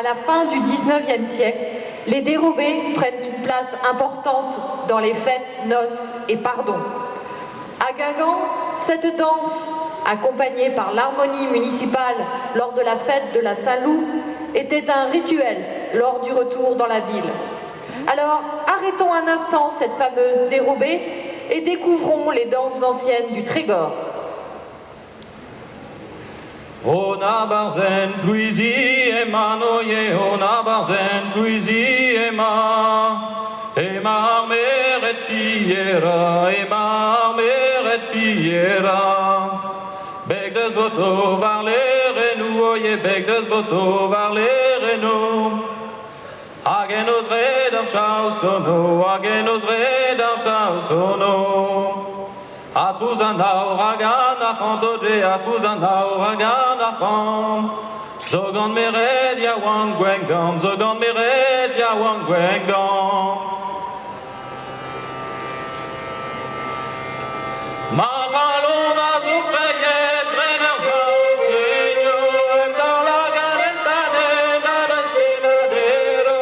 À la fin du XIXe siècle, les dérobés prennent une place importante dans les fêtes, noces et pardons. À Guingamp, cette danse, accompagnée par l'harmonie municipale lors de la fête de la Saint-Loup, était un rituel lors du retour dans la ville. Alors, arrêtons un instant cette fameuse dérobée et découvrons les danses anciennes du Trégor. Ona barzen pluizi ema noye, ona barzen pluizi ema armeret fiera, beg deus boto var lerenou, oye beg deus boto var lerenou, hagen oz red ar chaosono, hagen oz red ar chaosono. A trouzanaou ragan ar c'hantoje, a trouzanaou ragan ar c'hant. Zogant meret ya wan gwengam, zogant meret ya wan gwengam. Ma chalon a zo preyet, drener zao kenyo, em dans la garentane, da da chenadero.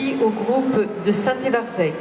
aussi au groupe de Saint-Évarzec.